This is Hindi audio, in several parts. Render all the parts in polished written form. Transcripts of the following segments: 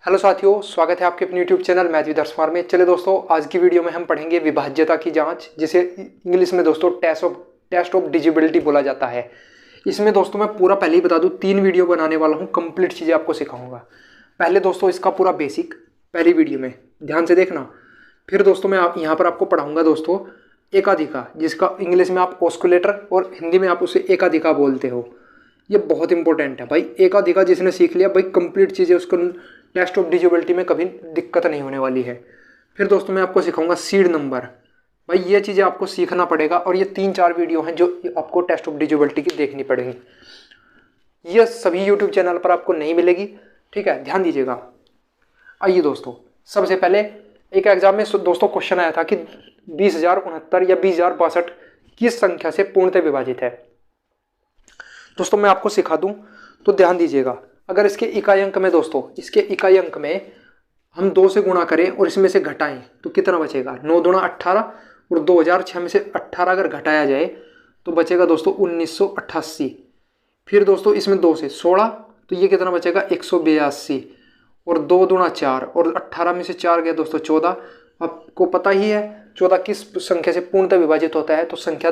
हेलो साथियों, स्वागत है आपके अपने यूट्यूब चैनल मैथ विद अर्समार में। चले दोस्तों, आज की वीडियो में हम पढ़ेंगे विभाज्यता की जांच, जिसे इंग्लिश में दोस्तों टेस्ट ऑफ डिजिबिलिटी बोला जाता है। इसमें दोस्तों मैं पूरा पहले ही बता दूं, 3 वीडियो बनाने वाला हूं, कंप्लीट चीज़ें आपको सिखाऊंगा। पहले दोस्तों इसका पूरा बेसिक पहली वीडियो में ध्यान से देखना। फिर दोस्तों मैं यहाँ पर आपको पढ़ाऊँगा दोस्तों एकाधिका, जिसका इंग्लिश में आप ऑस्कुलेटर और हिंदी में आप उसे एकाधिका बोलते हो। ये बहुत इंपॉर्टेंट है भाई। एकाधिका जिसने सीख लिया भाई, कंप्लीट चीज़ें उसको टेस्ट ऑफ डिजिबिलिटी में कभी दिक्कत नहीं होने वाली है। फिर दोस्तों मैं आपको सिखाऊंगा सीड नंबर। भाई ये चीज़ें आपको सीखना पड़ेगा, और ये 3-4 वीडियो हैं जो आपको टेस्ट ऑफ डिजिबिलिटी की देखनी पड़ेगी। ये सभी यूट्यूब चैनल पर आपको नहीं मिलेगी, ठीक है, ध्यान दीजिएगा। आइए दोस्तों, सबसे पहले एक एग्जाम में दोस्तों क्वेश्चन आया था कि 20,069 या 20,062 किस संख्या से पूर्णतः विभाजित है। दोस्तों मैं आपको सिखा दूं तो ध्यान दीजिएगा। अगर इसके इकाई अंक में दोस्तों, इसके इकाई अंक में हम 2 से गुणा करें और इसमें से घटाएं तो कितना बचेगा? 9 दूना 18, और 2006 में से 18 अगर घटाया जाए तो बचेगा दोस्तों 1988। फिर दोस्तों इसमें 2 से 16, तो ये कितना बचेगा? 182। और 2 दूना 4, और 18 में से 4 गया दोस्तों 14। आपको पता ही है 14 किस संख्या से पूर्णतः विभाजित होता है। तो संख्या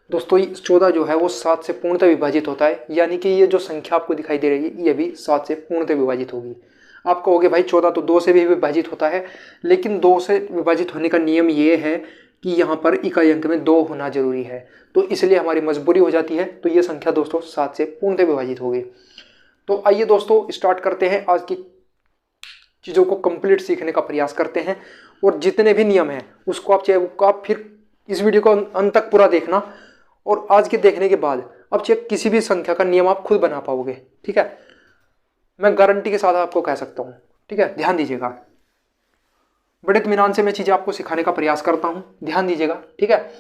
दोस्तों 14 जो है वो 7 से पूर्णतः विभाजित होता है, यानी कि ये जो संख्या आपको दिखाई दे रही है ये भी 7 से पूर्णतः विभाजित होगी। आप कहोगे भाई 14 तो 2 से भी विभाजित होता है, लेकिन 2 से विभाजित होने का नियम ये है कि यहाँ पर इकाई अंक में 2 होना जरूरी है, तो इसलिए हमारी मजबूरी हो जाती है। तो ये संख्या दोस्तों 7 से पूर्णतः विभाजित होगी। तो आइए दोस्तों स्टार्ट करते हैं, आज की चीज़ों को कंप्लीट सीखने का प्रयास करते हैं। और जितने भी नियम हैं उसको आप फिर इस वीडियो को अंत तक पूरा देखना, और आज के देखने के बाद अब चाहे किसी भी संख्या का नियम आप खुद बना पाओगे, ठीक है। मैं गारंटी के साथ आपको कह सकता हूं, ठीक है, ध्यान दीजिएगा। बड़े इत्मीनान से मैं चीज़ें आपको सिखाने का प्रयास करता हूं, ध्यान दीजिएगा, ठीक है।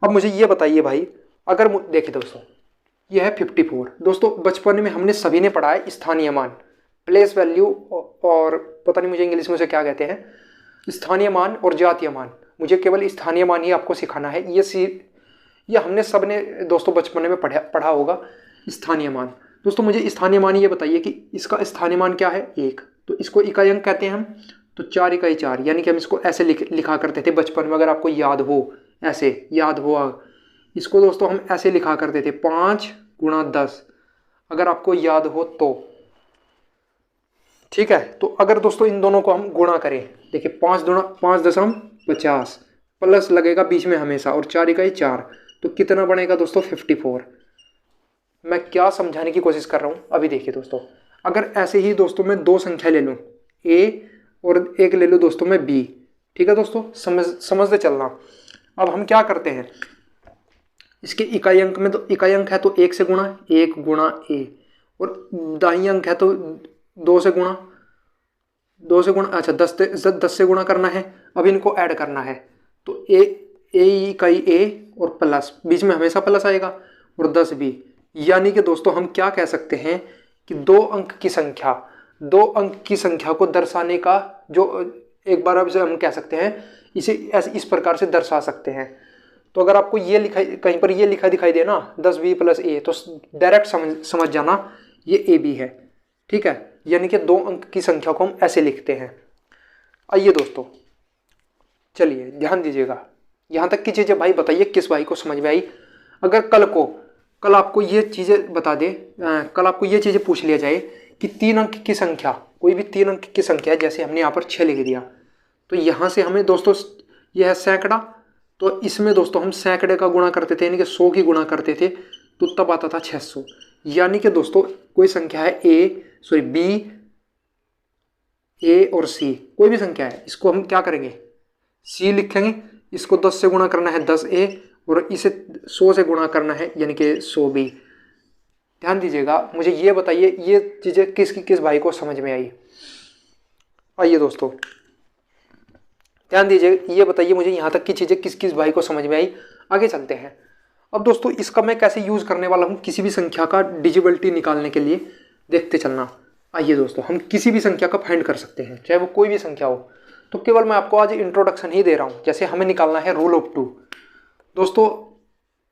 अब मुझे ये बताइए भाई, अगर देखिए दोस्तों ये है 54। दोस्तों बचपन में हमने सभी ने पढ़ा है स्थानीय मान, प्लेस वैल्यू, और पता नहीं मुझे इंग्लिश में उसे क्या कहते हैं, स्थानीय मान और जातीय मान। मुझे केवल स्थानीय मान ही आपको सिखाना है। ये हमने सब ने दोस्तों बचपन में पढ़ा होगा स्थानीय मान। दोस्तों मुझे स्थानीय मान ये बताइए कि इसका स्थानीय मान क्या है? 1। तो इसको इकाई अंक कहते हैं हम, तो 4 इकाई 4, यानी कि हम इसको ऐसे लिखा करते थे बचपन में। अगर आपको याद हो, ऐसे याद हो, इसको दोस्तों हम ऐसे लिखा करते थे 5 गुणा 10, अगर आपको याद हो तो, ठीक है। तो अगर दोस्तों इन दोनों को हम गुणा करें, देखिए 5 दूना 5.50 प्लस लगेगा बीच में हमेशा, और 4 इकाई 4, तो कितना बनेगा दोस्तों? 54। मैं क्या समझाने की कोशिश कर रहा हूँ अभी देखिए दोस्तों। अगर ऐसे ही दोस्तों मैं 2 संख्या ले लूँ, ए और एक ले लूँ दोस्तों मैं बी, ठीक है दोस्तों, समझते चलना। अब हम क्या करते हैं, इसके इकाई अंक में, तो इकाई अंक है तो 1 से गुणा, 1 गुणा ए, और दाई अंक है तो 2 से गुणा, अच्छा 10 से गुणा करना है। अब इनको ऐड करना है, तो ए इकाई ए और प्लस, बीच में हमेशा प्लस आएगा, और 10 बी। यानी कि दोस्तों हम क्या कह सकते हैं कि 2 अंक की संख्या को दर्शाने का जो, एक बार अब हम कह सकते हैं इसे ऐसे इस प्रकार से दर्शा सकते हैं। तो अगर आपको ये लिखा, कहीं पर ये लिखा दिखाई दे ना 10b प्लस ए, तो डायरेक्ट समझ जाना ये ए बी है, ठीक है। यानी कि 2 अंक की संख्या को हम ऐसे लिखते हैं। आइए दोस्तों चलिए ध्यान दीजिएगा, यहाँ तक की चीज़ें भाई बताइए किस भाई को समझ में आई। अगर कल आपको ये चीज़ें बता दे, कल आपको ये चीज़ें पूछ लिया जाए कि 3 अंक की संख्या, कोई भी 3 अंक की संख्या, जैसे हमने यहाँ पर 6 लिख दिया, तो यहाँ से हमें दोस्तों यह है सैकड़ा, तो इसमें दोस्तों हम सैकड़े का गुणा करते थे, यानी कि 100 की गुणा करते थे, तो तब आता था 600। यानी कि दोस्तों कोई संख्या है बी, ए और सी, कोई भी संख्या है, इसको हम क्या करेंगे? सी लिखेंगे। इसको 10 से गुणा करना है 10a, और इसे 100 से गुणा करना है यानी कि 100b। ध्यान दीजिएगा, मुझे ये बताइए ये चीज़ें किस भाई को समझ में आई। आइए दोस्तों ध्यान दीजिए, ये बताइए मुझे यहाँ तक की चीज़ें किस भाई को समझ में आई। आगे चलते हैं। अब दोस्तों इसका मैं कैसे यूज़ करने वाला हूँ किसी भी संख्या का डिजिबिलिटी निकालने के लिए, देखते चलना। आइए दोस्तों, हम किसी भी संख्या का फाइंड कर सकते हैं, चाहे वो कोई भी संख्या हो। तो केवल मैं आपको आज इंट्रोडक्शन ही दे रहा हूँ। जैसे हमें निकालना है रूल ऑफ 2। दोस्तों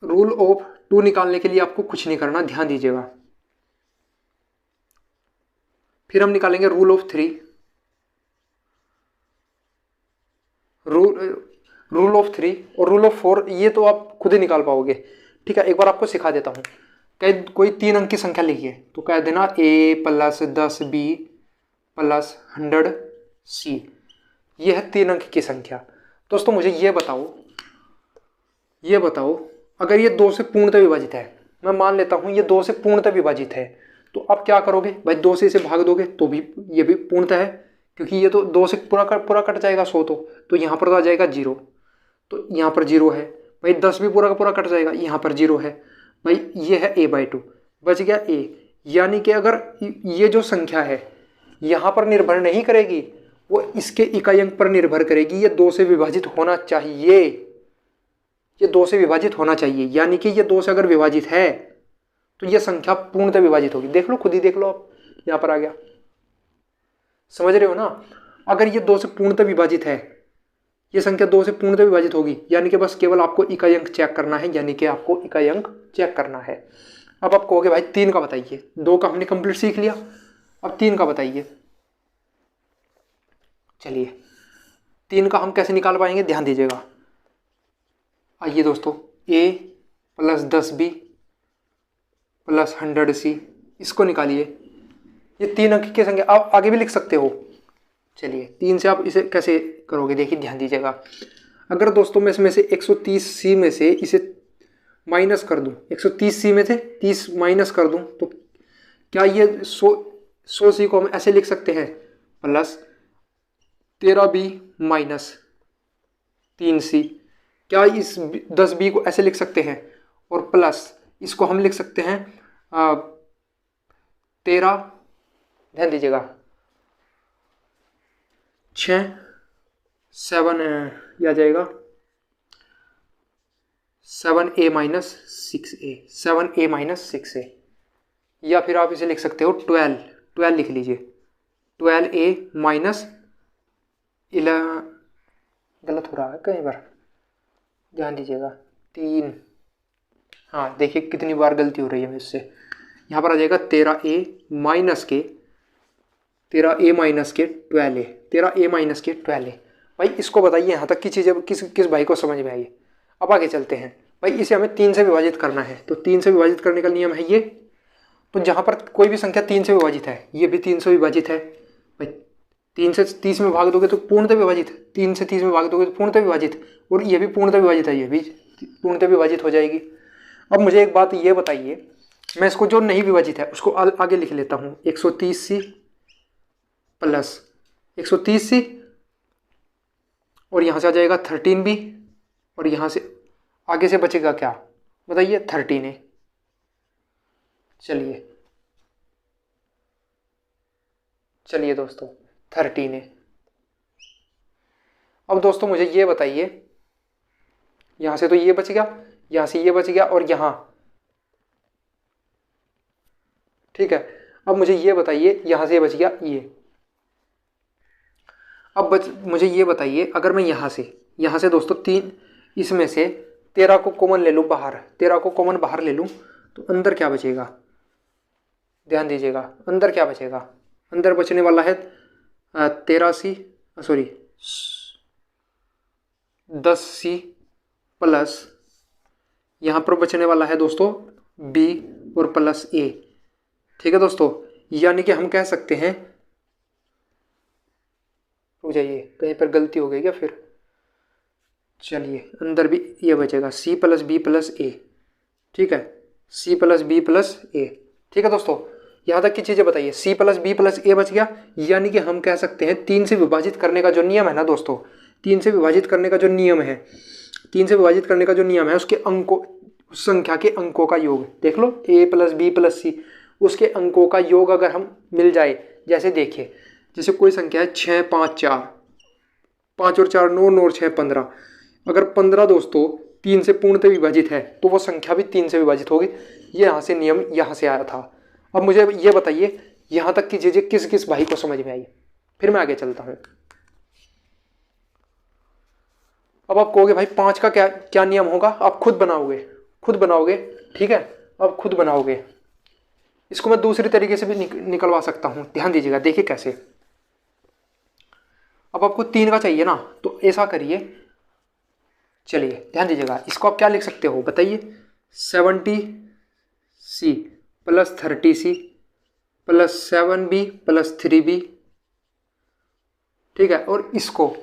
रूल ऑफ 2 निकालने के लिए आपको कुछ नहीं करना, ध्यान दीजिएगा। फिर हम निकालेंगे रूल ऑफ 3, रूल ऑफ 3 और रूल ऑफ 4 ये तो आप खुद ही निकाल पाओगे। ठीक है, एक बार आपको सिखा देता हूँ। कहीं कोई 3 अंक की संख्या लिखिए तो कह देना a + 10b + 100c, ये है 3 अंक की संख्या। दोस्तों मुझे ये बताओ अगर ये 2 से पूर्णतः विभाजित है, मैं मान लेता हूँ ये 2 से पूर्णतः विभाजित है, तो आप क्या करोगे भाई, 2 से इसे भाग दोगे तो भी ये भी पूर्णतः है, क्योंकि ये तो 2 से पूरा कट जाएगा 100, तो यहाँ पर तो आ जाएगा 0, तो यहाँ पर 0 है भाई। 10 भी पूरा का पूरा कट जाएगा, यहाँ पर 0 है भाई। ये है a/2, बच गया a। यानी कि अगर ये जो संख्या है यहाँ पर निर्भर नहीं करेगी, वो इसके इकाई अंक पर निर्भर करेगी। ये 2 से विभाजित होना चाहिए, ये 2 से विभाजित होना चाहिए, यानी कि ये 2 से अगर विभाजित है तो ये संख्या पूर्णतः विभाजित होगी। देख लो, खुद ही देख लो आप, यहाँ पर आ गया, समझ रहे हो ना। अगर ये 2 से पूर्णतः विभाजित है, ये संख्या 2 से पूर्णतः विभाजित होगी, यानी कि बस केवल आपको इकाई अंक चेक करना है, यानी कि आपको इकाई अंक चेक करना है। अब आप कहोगे भाई 3 का बताइए, 2 का हमने कंप्लीट सीख लिया, अब 3 का बताइए। चलिए 3 का हम कैसे निकाल पाएंगे, ध्यान दीजिएगा। आइए दोस्तों, a + 10b + 100c, इसको निकालिए। ये 3 अंक की संख्या, आप आगे भी लिख सकते हो। चलिए 3 से आप इसे कैसे करोगे, देखिए ध्यान दीजिएगा। अगर दोस्तों मैं इसमें से 130c में से इसे माइनस कर दूं, 130c में से 30 माइनस कर दूं, तो क्या ये 100c को हम ऐसे लिख सकते हैं, +13b - 3c। क्या इस 10b को ऐसे लिख सकते हैं, और प्लस इसको हम लिख सकते हैं 13, ध्यान दीजिएगा, 6 7 आ जाएगा 7a - 6a, 7a - 6a। या फिर आप इसे लिख सकते हो 12 लिख लीजिए, 12a - 11, गलत हो रहा है कहीं पर, ध्यान दीजिएगा 3, हाँ देखिए कितनी बार गलती हो रही है मुझसे। यहाँ पर आ जाएगा 13a - 12a। भाई इसको बताइए यहाँ तक की चीज़ें किस भाई को समझ में आई। अब आगे चलते हैं भाई, इसे हमें 3 से विभाजित करना है, तो 3 से विभाजित करने का नियम है ये। तो जहाँ पर कोई भी संख्या 3 से विभाजित है, ये भी 3 से विभाजित है भाई। 3 से 30 में भाग दोगे तो पूर्णतः विभाजित, 3 से 30 में भाग दोगे तो पूर्णतः विभाजित, और ये भी पूर्णतः विभाजित है, ये भी पूर्णतः विभाजित हो जाएगी। अब मुझे एक बात ये बताइए, मैं इसको जो नहीं विभाजित है उसको आगे लिख लेता हूँ, 130c + 130c, और यहाँ से आ जाएगा 13b, और यहाँ से आगे से बचेगा क्या बताइए, 13a। चलिए दोस्तों 13a। अब दोस्तों मुझे ये बताइए, यहाँ से तो ये बच गया, यहाँ से ये बच गया, और यहाँ, ठीक है। अब मुझे ये बताइए, यहाँ से ये बच गया ये। अब मुझे ये बताइए, अगर मैं यहाँ से दोस्तों 3 इसमें से 13 को कॉमन ले लूँ बाहर, 13 को कॉमन बाहर ले लूँ, तो अंदर क्या बचेगा, ध्यान दीजिएगा, अंदर क्या बचेगा, अंदर बचने वाला है 10c प्लस यहाँ पर बचने वाला है दोस्तों b और प्लस a। ठीक है दोस्तों, यानी कि हम कह सकते हैं, रुक जाइए कहीं पर गलती हो गई क्या फिर, चलिए अंदर भी ये बचेगा c + b + a, ठीक है, c + b + a। ठीक है दोस्तों, यहाँ तक की चीज़ें बताइए, c + b + a बच गया, यानी कि हम कह सकते हैं 3 से विभाजित करने का जो नियम है ना दोस्तों, 3 से विभाजित करने का जो नियम है, 3 से विभाजित करने का जो नियम है, उसके अंकों, उस संख्या के अंकों का योग देख लो, a + b + c, उसके अंकों का योग अगर हम मिल जाए, जैसे देखिए, जैसे कोई संख्या है 6 5 4, 5 और 4 9, 9 और 6 15, अगर 15 दोस्तों 3 से पूर्णतः विभाजित है तो वो संख्या भी 3 से विभाजित होगी। ये यहाँ से नियम यहाँ से आया था। अब मुझे ये बताइए, यहाँ तक की चीज़ें किस किस भाई को समझ में आई, फिर मैं आगे चलता हूँ। अब आप कहोगे भाई 5 का क्या नियम होगा, आप खुद बनाओगे, ठीक है, अब खुद बनाओगे। इसको मैं दूसरी तरीके से भी निकलवा सकता हूँ, ध्यान दीजिएगा, देखिए कैसे। अब आपको 3 का चाहिए ना, तो ऐसा करिए, चलिए ध्यान दीजिएगा, इसको आप क्या लिख सकते हो बताइए, 70C plus 30C plus 7B plus 3B, ठीक है। और इसको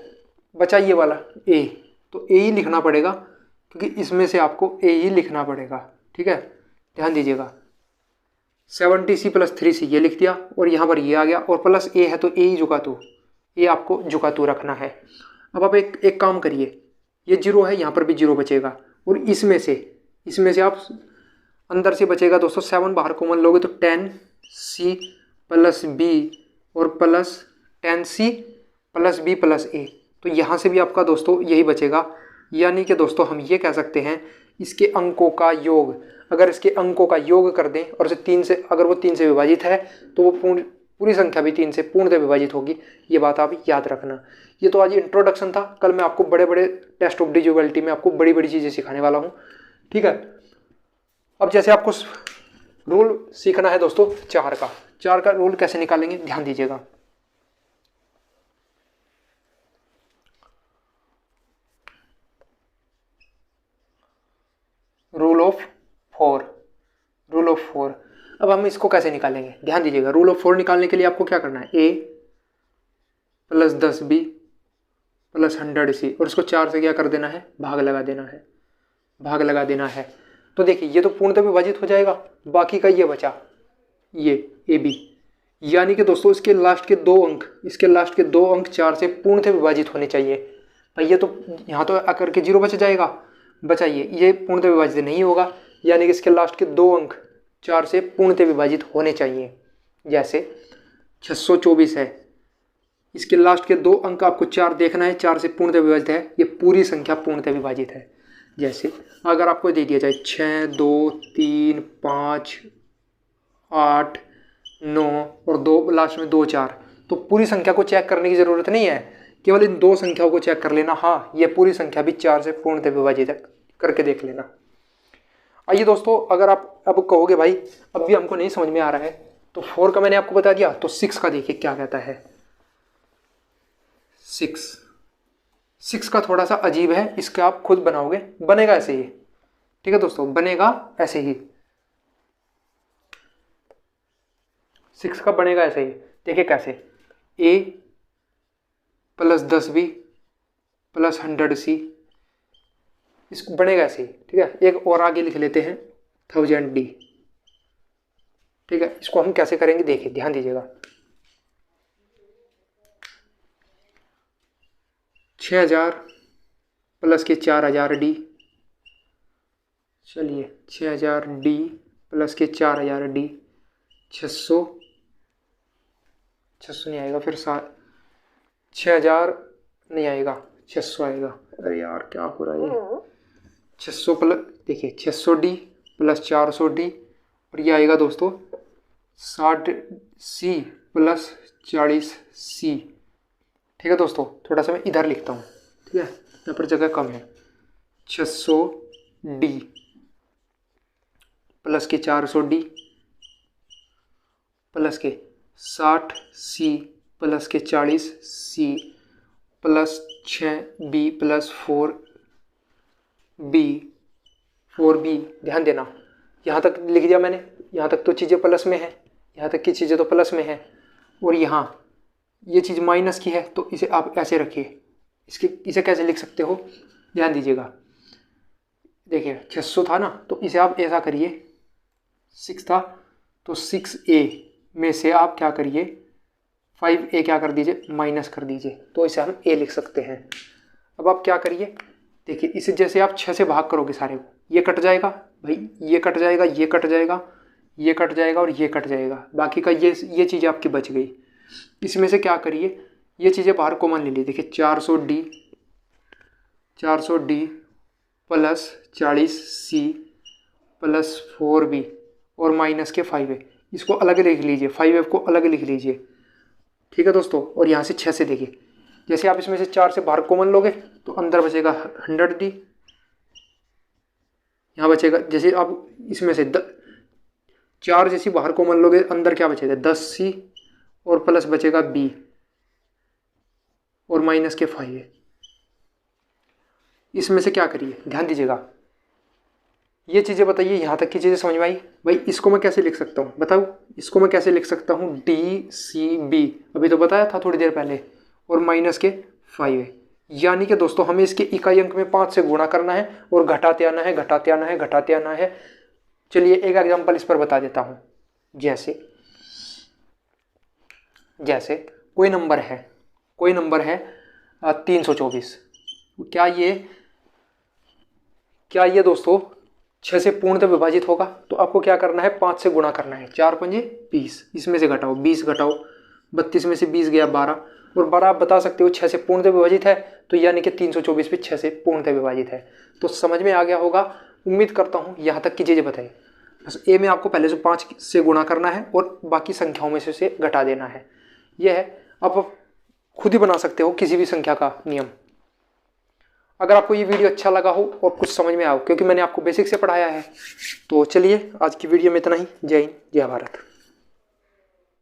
बचाइए वाला A, तो A ही लिखना पड़ेगा, क्योंकि इसमें से आपको A ही लिखना पड़ेगा, ठीक है। ध्यान दीजिएगा, 70C प्लस 3C ये लिख दिया, और यहाँ पर ये आ गया, और प्लस A है तो A ही झुकातू, ये आपको झुकातू रखना है। अब आप एक काम करिए, ये 0 है, यहाँ पर भी 0 बचेगा, और इसमें से आप अंदर से बचेगा दोस्तों 7 बाहर कॉमन लोगे तो 10C प्लस B और plus 10C plus B plus A, तो यहाँ से भी आपका दोस्तों यही बचेगा। यानी कि दोस्तों हम ये कह सकते हैं, इसके अंकों का योग, अगर इसके अंकों का योग कर दें और अगर वो 3 से विभाजित है तो वो पूरी संख्या भी 3 से पूर्णतः विभाजित होगी। ये बात आप याद रखना। ये तो आज इंट्रोडक्शन था, कल मैं आपको बड़े बड़े टेस्ट ऑफ डिजिबिलिटी में आपको बड़ी बड़ी चीज़ें सिखाने वाला हूँ, ठीक है। अब जैसे आपको रूल सीखना है दोस्तों 4 का रूल कैसे निकालेंगे, ध्यान दीजिएगा। Rule of 4। अब हम इसको कैसे निकालेंगे, ध्यान दीजिएगा। रूल ऑफ 4 निकालने के लिए आपको क्या करना है, A plus 10B plus 100C, और इसको 4 से क्या कर देना है, भाग लगा देना है। तो देखिए ये तो पूर्णतः विभाजित हो जाएगा, बाकी का ये बचा, ये AB, यानी कि दोस्तों इसके लास्ट के 2 अंक 4 से पूर्णतः विभाजित होने चाहिए। भाई ये तो यहाँ तो आकर के 0 बच जाएगा, बचाइए, ये पूर्णतः विभाजित नहीं होगा, यानी कि इसके लास्ट के 2 अंक 4 से पूर्णतः विभाजित होने चाहिए। जैसे 624 है, इसके लास्ट के 2 अंक आपको 4 देखना है, 4 से पूर्णतः विभाजित है, ये पूरी संख्या पूर्णतः विभाजित है। जैसे अगर आपको दे दिया जाए 6, 2, 3, 5, 8, 9 और 2 लास्ट में 2, 4, तो पूरी संख्या को चेक करने की ज़रूरत नहीं है, केवल इन 2 संख्याओं को चेक कर लेना, हाँ ये पूरी संख्या भी 4 से पूर्णतः विभाजित है, करके देख लेना। आइए दोस्तों, अगर आप अब कहोगे भाई अब भी हमको नहीं समझ में आ रहा है, तो 4 का मैंने आपको बता दिया, तो 6 का देखिए क्या कहता है। 6 का थोड़ा सा अजीब है, इसका आप खुद बनाओगे, बनेगा ऐसे ही, ठीक है दोस्तों, बनेगा ऐसे ही। 6 का बनेगा ऐसे ही, देखिए कैसे, A plus 10B plus 100C, इसको बनेगा ऐसे ही, ठीक है। एक और आगे लिख लेते हैं 1000D, ठीक है। इसको हम कैसे करेंगे देखिए, ध्यान दीजिएगा। 6000 प्लस के 4000D, चलिए 6000D प्लस के 4000D, 600 नहीं आएगा, फिर 6000 नहीं आएगा, 600 आएगा। अरे यार क्या हो रहा है, 600 प्लस, देखिए 600D प्लस 400D, और ये आएगा दोस्तों 60C प्लस 40C, ठीक है दोस्तों। थोड़ा सा मैं इधर लिखता हूँ, ठीक है, यहाँ पर जगह कम है। 600D प्लस के 400D प्लस के 60C प्लस के 40C plus 6B plus 4B, ध्यान देना, यहाँ तक लिख दिया मैंने, यहाँ तक तो चीज़ें प्लस में है, यहाँ तक की चीज़ें तो प्लस में है, और यहाँ ये चीज़ माइनस की है, तो इसे आप ऐसे रखिए। इसे कैसे लिख सकते हो, ध्यान दीजिएगा। देखिए 600 था ना, तो इसे आप ऐसा करिए, 6 था तो 6A में से आप क्या करिए, 5A क्या कर दीजिए, माइनस कर दीजिए, तो इसे हम A लिख सकते हैं। अब आप क्या करिए, देखिए इसे जैसे आप 6 से भाग करोगे सारे को, ये कट जाएगा भाई, ये कट जाएगा, ये कट जाएगा, ये कट जाएगा और ये कट जाएगा, बाकी का ये चीज़ें आपकी बच गई। इसमें से क्या करिए, ये चीज़ें बाहर कॉमन ले ली, देखिए 400D plus 40C plus 4B और माइनस के 5A, इसको अलग लिख लीजिए, 5F को अलग लिख लीजिए, ठीक है दोस्तों। और यहाँ से 6 से देखिए, जैसे आप इसमें से 4 से बाहर कॉमन लोगे तो अंदर बचेगा 100D, यहाँ बचेगा, जैसे आप इसमें से 4 जैसी बाहर कॉमन लोगे, अंदर क्या बचेगा 10C और प्लस बचेगा B, और माइनस के 5 है। इसमें से क्या करिए, ध्यान दीजिएगा, ये चीज़ें बताइए, यहाँ तक की चीज़ें समझ में आई। भाई इसको मैं कैसे लिख सकता हूँ बताओ, इसको मैं कैसे लिख सकता हूँ, DCB अभी तो बताया था थोड़ी देर पहले, और माइनस के 5 है। यानी कि दोस्तों हमें इसके इकाई अंक में 5 से गुणा करना है और घटाते आना है, घटाते आना है, घटाते आना है। चलिए एक एग्जांपल इस पर बता देता हूँ। जैसे कोई नंबर है 324। क्या ये दोस्तों 6 से पूर्णतः विभाजित होगा? तो आपको क्या करना है, 5 से गुणा करना है। 4 पंजे 20, इसमें से घटाओ 20, घटाओ 32 में से 20 गया 12, और 12 आप बता सकते हो 6 से पूर्णतः विभाजित है, तो यानी कि 324 भी 6 से पूर्णतः विभाजित है। तो समझ में आ गया होगा, उम्मीद करता हूँ यहाँ तक की चीज़ें बताई। बस ए में आपको पहले से 5 से गुणा करना है और बाकी संख्याओं में से घटा देना है। यह है, आप खुद ही बना सकते हो किसी भी संख्या का नियम। अगर आपको ये वीडियो अच्छा लगा हो और कुछ समझ में आओ, क्योंकि मैंने आपको बेसिक से पढ़ाया है। तो चलिए आज की वीडियो में इतना ही। जय हिंद, जय भारत।